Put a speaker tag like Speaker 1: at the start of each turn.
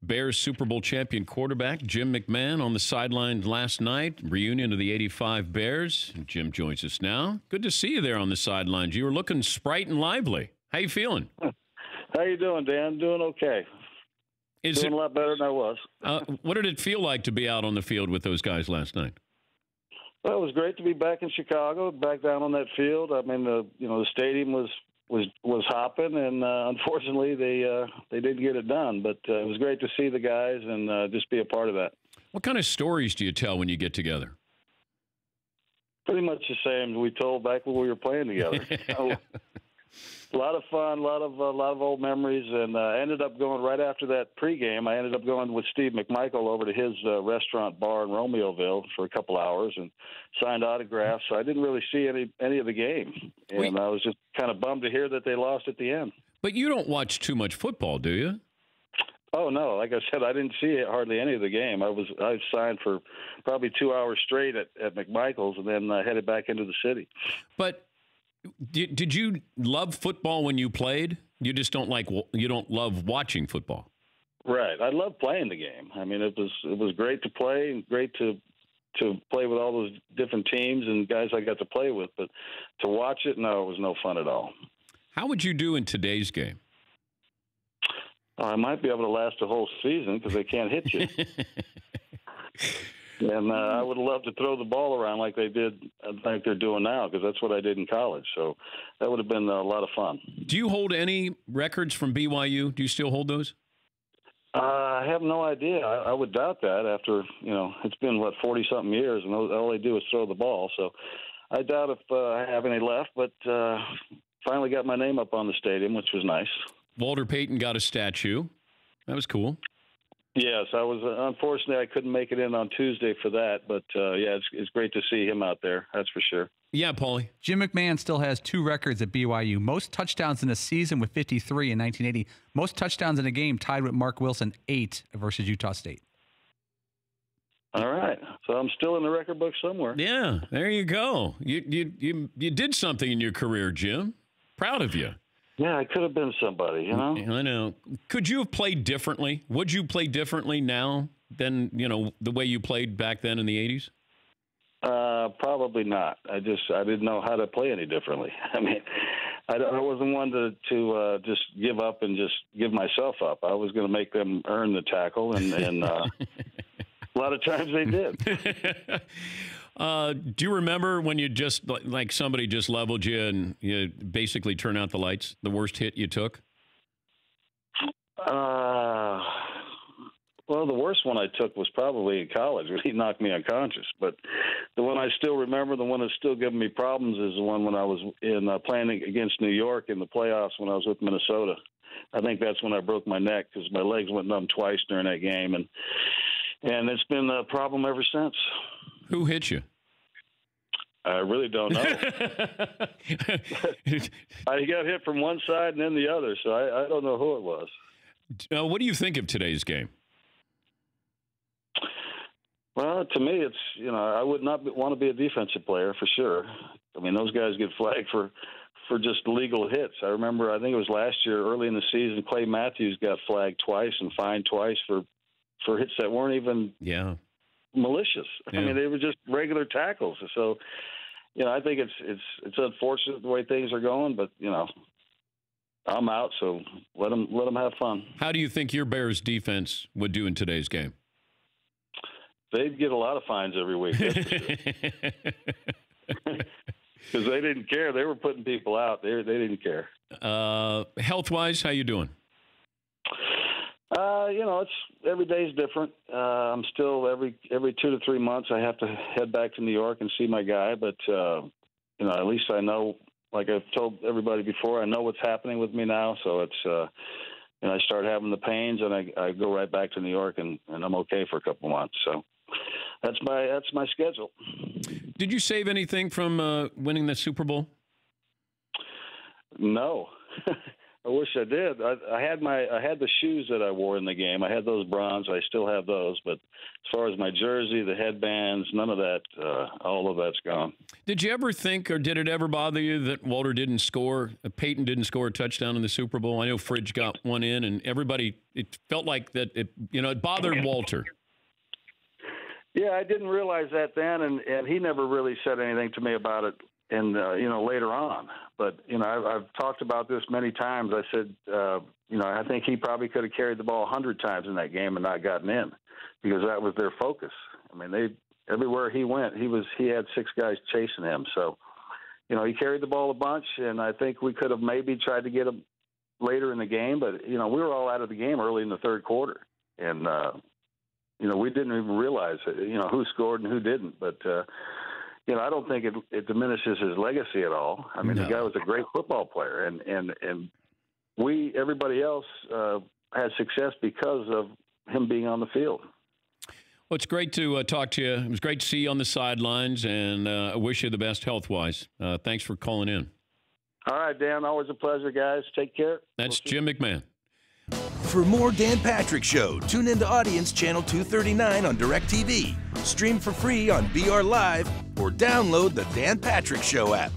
Speaker 1: Bears Super Bowl champion quarterback Jim McMahon on the sideline last night. Reunion of the '85 Bears. Jim joins us now. Good to see you there on the sidelines. You were looking sprite and lively. How you feeling?
Speaker 2: How you doing, Dan? Doing okay. Doing a lot better than I was.
Speaker 1: What did it feel like to be out on the field with those guys last night?
Speaker 2: Well, it was great to be back in Chicago, back down on that field. I mean, the stadium was hopping, and unfortunately they didn't get it done. But it was great to see the guys and just be a part of that.
Speaker 1: What kind of stories do you tell when you get together?
Speaker 2: Pretty much the same we told back when we were playing together. A lot of fun, a lot of old memories, and I ended up going right after that pregame. I ended up going with Steve McMichael over to his restaurant bar in Romeoville for a couple hours and signed autographs. So I didn't really see any of the game, and I was just kind of bummed to hear that they lost at the end. But
Speaker 1: you don't watch too much football, do you?
Speaker 2: Oh no! Like I said, I didn't see hardly any of the game. I signed for probably 2 hours straight at McMichael's, and then headed back into the city.
Speaker 1: But did you love football when you played? You just don't love watching football.
Speaker 2: Right. I love playing the game. I mean, it was great to play and great to play with all those different teams and guys I got to play with. But to watch it, no, it was no fun at all.
Speaker 1: How would you do in today's game?
Speaker 2: I might be able to last a whole season because they can't hit you. And I would love to throw the ball around like they did, like they're doing now, because that's what I did in college. So that would have been a lot of fun.
Speaker 1: Do you hold any records from BYU? Do you still hold those?
Speaker 2: I have no idea. I would doubt that after, it's been, 40-something years, and all they do is throw the ball. So I doubt if I have any left, but finally got my name up on the stadium, which was nice.
Speaker 1: Walter Payton got a statue. That was cool.
Speaker 2: Yes, I was. Unfortunately, I couldn't make it in on Tuesday for that, but it's great to see him out there. That's for sure.
Speaker 1: Yeah, Paulie.
Speaker 3: Jim McMahon still has 2 records at BYU: most touchdowns in a season with 53 in 1980, most touchdowns in a game tied with Mark Wilson, 8 versus Utah State.
Speaker 2: All right, so I'm still in the record book somewhere.
Speaker 1: Yeah, there you go. You did something in your career, Jim. Proud of you.
Speaker 2: Yeah, I could have been somebody,
Speaker 1: I know. Could you have played differently? Would you play differently now than, the way you played back then in the 80s?
Speaker 2: Probably not. I didn't know how to play any differently. I mean, I wasn't one to just give up and just give myself up. I was going to make them earn the tackle, and a lot of times they did.
Speaker 1: Do you remember when you just, like somebody just leveled you and you basically turn out the lights, the worst hit you took?
Speaker 2: Well, the worst one I took was probably in college when he knocked me unconscious. But the one I still remember, the one that's still giving me problems, is the one when I was in playing against New York in the playoffs when I was with Minnesota. I think that's when I broke my neck because my legs went numb twice during that game. And it's been a problem ever since.
Speaker 1: Who hit you?
Speaker 2: I really don't know. I got hit from one side and then the other, so I don't know who it was.
Speaker 1: What do you think of today's game?
Speaker 2: Well, to me, it's, I would not want to be a defensive player for sure. I mean, those guys get flagged for just legal hits. I remember, I think it was last year, early in the season, Clay Matthews got flagged twice and fined twice for hits that weren't even malicious. Yeah. I mean, they were just regular tackles. So, I think it's unfortunate the way things are going, but I'm out, so let them have fun.
Speaker 1: How do you think your Bears defense would do in today's game?
Speaker 2: They'd get a lot of fines every week. Because they didn't care. They were putting people out. They didn't care.
Speaker 1: Health-wise, how you doing?
Speaker 2: It's every day's different. I'm still every 2 to 3 months I have to head back to New York and see my guy. But at least I know, like I've told everybody before, I know what's happening with me now. So it's I start having the pains and I go right back to New York and I'm okay for a couple months. So that's my schedule.
Speaker 1: Did you save anything from winning the Super Bowl?
Speaker 2: No. I wish I did. I had the shoes that I wore in the game. I had those bronze. I still have those. But as far as my jersey, the headbands, none of that. All of that's gone.
Speaker 1: Did you ever think, or did it ever bother you that Walter didn't score? Peyton didn't score a touchdown in the Super Bowl. I know Fridge got one in, and everybody. It felt like that. It bothered Walter.
Speaker 2: Yeah, I didn't realize that then, and he never really said anything to me about it. And, later on. But, I've talked about this many times. I said, I think he probably could have carried the ball 100 times in that game and not gotten in because that was their focus. I mean, everywhere he went, he had 6 guys chasing him. So, he carried the ball a bunch, and I think we could have maybe tried to get him later in the game. But, we were all out of the game early in the third quarter. And, we didn't even realize, who scored and who didn't. But, I don't think it diminishes his legacy at all. I mean, The guy was a great football player, and everybody else had success because of him being on the field.
Speaker 1: Well, it's great to talk to you. It was great to see you on the sidelines, and I wish you the best health-wise. Thanks for calling in.
Speaker 2: All right, Dan. Always a pleasure, guys. Take care.
Speaker 1: That's Jim McMahon.
Speaker 4: For more Dan Patrick Show, tune into Audience Channel 239 on DirecTV. Stream for free on BR Live or download the Dan Patrick Show app.